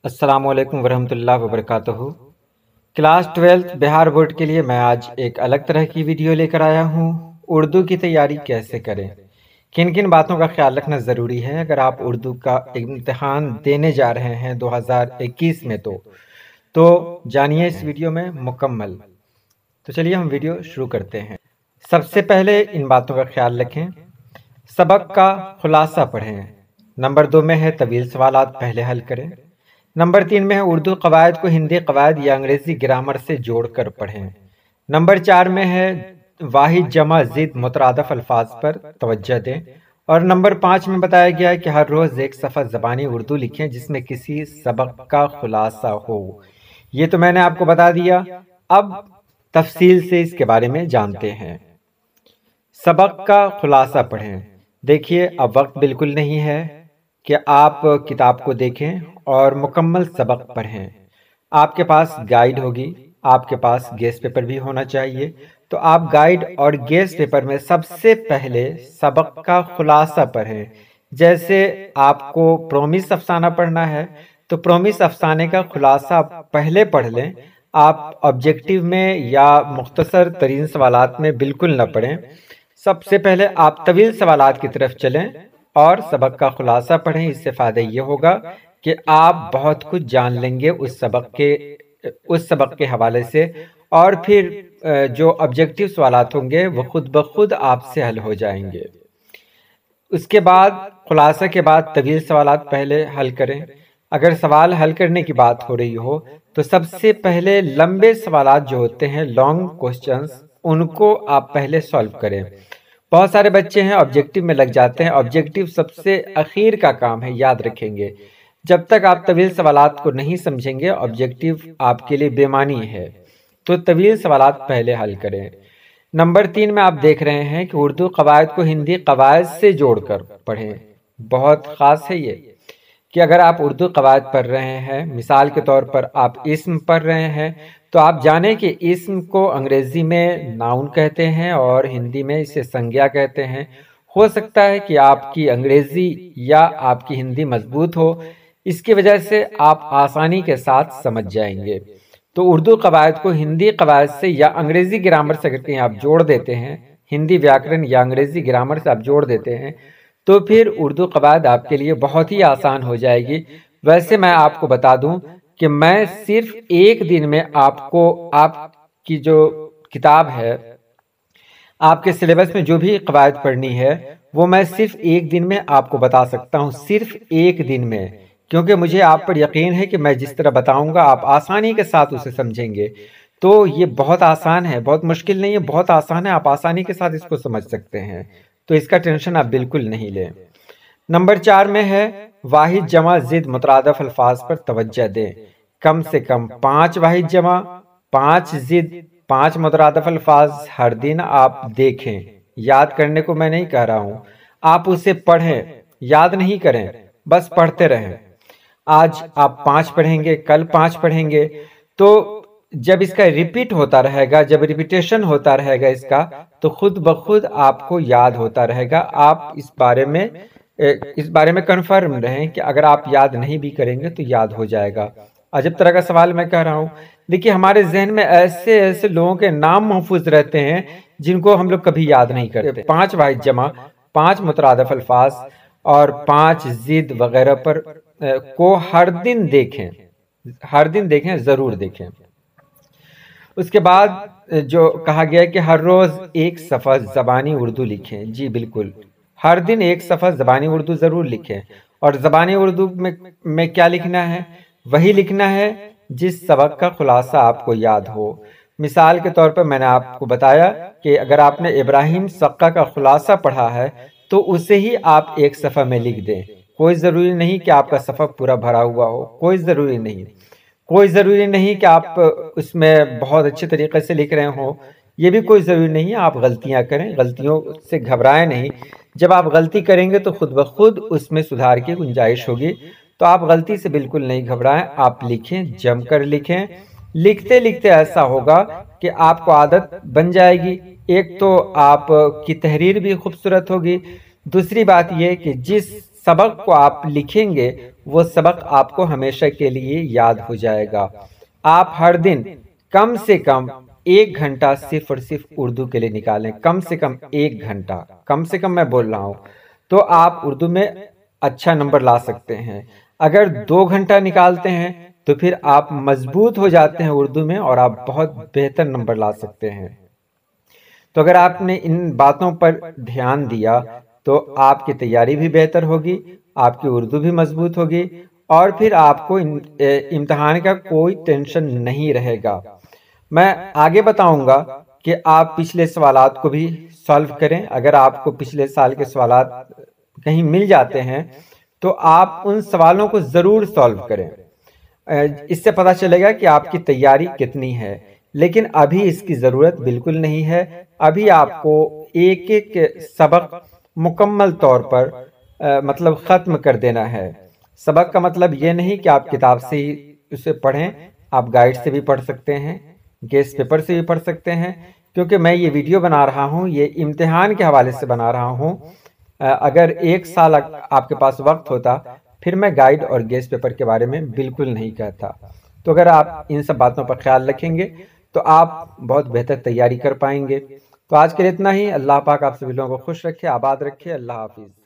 अस्सलाम वालेकुम वरहमतुल्लाहि वबरकातुहू। क्लास 12 बिहार बोर्ड के लिए मैं आज एक अलग तरह की वीडियो लेकर आया हूँ। उर्दू की तैयारी कैसे करें, किन किन बातों का ख्याल रखना ज़रूरी है अगर आप उर्दू का इम्तिहान देने जा रहे हैं 2021 में। तो जानिए इस वीडियो में मुकम्मल। तो चलिए हम वीडियो शुरू करते हैं। सबसे पहले इन बातों का ख्याल रखें। सबक का खुलासा पढ़ें। नंबर 2 में है तवील सवालात पहले हल करें। नंबर 3 में है उर्दू कवायद को हिंदी कवायद या अंग्रेजी ग्रामर से जोड़कर पढ़ें। नंबर 4 में है वाहिद जमा जिद मुतरादफ अल्फाज पर तवज्जो दें। और नंबर 5 में बताया गया है कि हर रोज़ एक सफ़ा ज़बानी उर्दू लिखें जिसमें किसी सबक का खुलासा हो। ये तो मैंने आपको बता दिया, अब तफसील से इसके बारे में जानते हैं। सबक का खुलासा पढ़ें। देखिए, अब वक्त बिल्कुल नहीं है कि आप किताब को देखें और मुकम्मल सबक पढ़ें। आपके पास गाइड होगी, आपके पास गेस्ट पेपर भी होना चाहिए। तो आप गाइड और गेस्ट पेपर में सबसे पहले सबक का खुलासा पढ़ें। जैसे आपको प्रोमिस अफसाना पढ़ना है तो प्रोमिस अफसाने का खुलासा पहले पढ़ लें। आप ऑब्जेक्टिव में या मुख्तसर तरीन सवालात में बिल्कुल न पढ़ें। सबसे पहले आप तवील सवालात की तरफ चलें और सबक का खुलासा पढ़ें। इससे फ़ायदा ये होगा कि आप बहुत कुछ जान लेंगे उस सबक के हवाले से, और फिर जो ऑब्जेक्टिव सवालात होंगे वो खुद ब खुद आपसे हल हो जाएंगे। उसके बाद खुलासा के बाद तवील सवालात पहले हल करें। अगर सवाल हल करने की बात हो रही हो तो सबसे पहले लंबे सवालात जो होते हैं, लॉन्ग क्वेश्चंस, उनको आप पहले सॉल्व करें। बहुत सारे बच्चे हैं ऑब्जेक्टिव में लग जाते हैं। ऑब्जेक्टिव सबसे आखिर का काम है, याद रखेंगे। जब तक आप तवील सवालात को नहीं समझेंगे ऑब्जेक्टिव आपके लिए बेमानी है। तो तवील सवालात पहले हल करें। नंबर 3 में आप देख रहे हैं कि उर्दू कवायद को हिंदी कवायद से जोड़कर पढ़ें। बहुत ख़ास है ये कि अगर आप उर्दू कवायद पढ़ रहे हैं, मिसाल के तौर पर आप इस्म पढ़ रहे हैं, तो आप जानें कि इस्म को अंग्रेज़ी में नाउन कहते हैं और हिंदी में इसे संज्ञा कहते हैं। हो सकता है कि आपकी अंग्रेज़ी या आपकी हिंदी मजबूत हो, इसकी वजह से आप आसानी के साथ समझ जाएंगे। तो उर्दू कवायद को हिंदी कवायद से या अंग्रेज़ी ग्रामर से अगर कहीं आप जोड़ देते हैं, हिंदी व्याकरण या अंग्रेज़ी ग्रामर से आप जोड़ देते हैं, तो फिर उर्दू कवायद आपके लिए बहुत ही आसान हो जाएगी। वैसे मैं आपको बता दूं कि मैं सिर्फ एक दिन में आपको आपकी जो किताब है, आपके सिलेबस में जो भी कवायद पढ़नी है, वो मैं सिर्फ एक दिन में आपको बता सकता हूँ, सिर्फ एक दिन में। क्योंकि मुझे आप पर यकीन है कि मैं जिस तरह बताऊंगा आप आसानी के साथ उसे समझेंगे। तो ये बहुत आसान है, बहुत मुश्किल नहीं है, बहुत आसान है। आप आसानी के साथ इसको समझ सकते हैं, तो इसका टेंशन आप बिल्कुल नहीं लें। नंबर 4 में है वाहिद जमा जिद मुतरादफ अल्फाज पर तवज्जो दें। कम से कम 5 वाहिद जमा, 5 जिद, 5 मुतरादफ अल्फाज हर दिन आप देखें। याद करने को मैं नहीं कह रहा हूं, आप उसे पढ़ें, याद नहीं करें, बस पढ़ते रहें। आज आप 5 पढ़ेंगे, कल 5 पढ़ेंगे, तो जब इसका रिपीट होता रहेगा, जब रिपीटेशन होता रहेगा इसका, तो खुद ब खुद आपको याद होता रहेगा। आप इस बारे में कन्फर्म रहें कि अगर आप याद नहीं भी करेंगे तो याद हो जाएगा। अजब तरह का सवाल मैं कह रहा हूँ। देखिए, हमारे जहन में ऐसे ऐसे लोगों के नाम महफूज रहते हैं जिनको हम लोग कभी याद नहीं करते। 5 वाहिद जमा, 5 मुतरादफ अल्फाज और 5 जिद वगैरह पर को हर दिन देखें, जरूर देखें। उसके बाद जो कहा गया है कि हर रोज एक सफ़ा ज़बानी उर्दू लिखें। जी बिल्कुल, हर दिन एक सफ़ा ज़बानी उर्दू ज़रूर लिखें। और ज़बानी उर्दू में क्या लिखना है? वही लिखना है जिस सबक का खुलासा आपको याद हो। मिसाल के तौर पर मैंने आपको बताया कि अगर आपने इब्राहिम सक्का का खुलासा पढ़ा है तो उसे ही आप एक सफ़ा में लिख दें। कोई ज़रूरी नहीं कि आपका सफ़ा पूरा भरा हुआ हो, कोई ज़रूरी नहीं कि आप उसमें बहुत अच्छे तरीके से लिख रहे हो, ये भी कोई ज़रूरी नहीं है। आप गलतियां करें, गलतियों से घबराएं नहीं। जब आप गलती करेंगे तो खुद ब खुद उसमें सुधार की गुंजाइश होगी। तो आप गलती से बिल्कुल नहीं घबराएं, आप लिखें, जमकर लिखें। लिखते लिखते ऐसा होगा कि आपको आदत बन जाएगी। एक तो आपकी तहरीर भी खूबसूरत होगी, दूसरी बात यह कि जिस सबक को आप लिखेंगे वो सबक आपको हमेशा के लिए याद हो जाएगा। आप हर दिन कम से कम 1 घंटा सिर्फ और सिर्फ उर्दू के लिए निकालें, कम से कम 1 घंटा, कम से कम मैं बोल रहा हूँ, तो आप उर्दू में अच्छा नंबर ला सकते हैं। अगर 2 घंटा निकालते हैं तो फिर आप मजबूत हो जाते हैं उर्दू में और आप बहुत बेहतर नंबर ला सकते हैं। तो अगर आपने इन बातों पर ध्यान दिया तो आपकी तैयारी भी बेहतर होगी, आपकी उर्दू भी मजबूत होगी और फिर आपको इम्तिहान का कोई टेंशन नहीं रहेगा। मैं आगे बताऊंगा कि आप पिछले सवालात को भी सॉल्व करें। अगर आपको पिछले साल के सवालात कहीं मिल जाते हैं तो आप उन सवालों को ज़रूर सॉल्व करें। इससे पता चलेगा कि आपकी तैयारी कितनी है। लेकिन अभी इसकी ज़रूरत बिल्कुल नहीं है। अभी आपको एक एक सबक मुकम्मल तौर पर मतलब ख़त्म कर देना है। सबक का मतलब ये नहीं कि आप किताब से ही उसे पढ़ें, आप गाइड से भी पढ़ सकते हैं, गेस्ट पेपर से भी पढ़ सकते हैं। क्योंकि मैं ये वीडियो बना रहा हूँ ये इम्तिहान के हवाले से बना रहा हूँ। अगर 1 साल आपके पास वक्त होता फिर मैं गाइड और गेस्ट पेपर के बारे में बिल्कुल नहीं कहता। तो अगर आप इन सब बातों पर ख्याल रखेंगे तो आप बहुत बेहतर तैयारी कर पाएंगे। तो आज के लिए इतना ही। अल्लाह पाक आप सभी लोगों को खुश रखे, आबाद रखे। अल्लाह हाफिज़।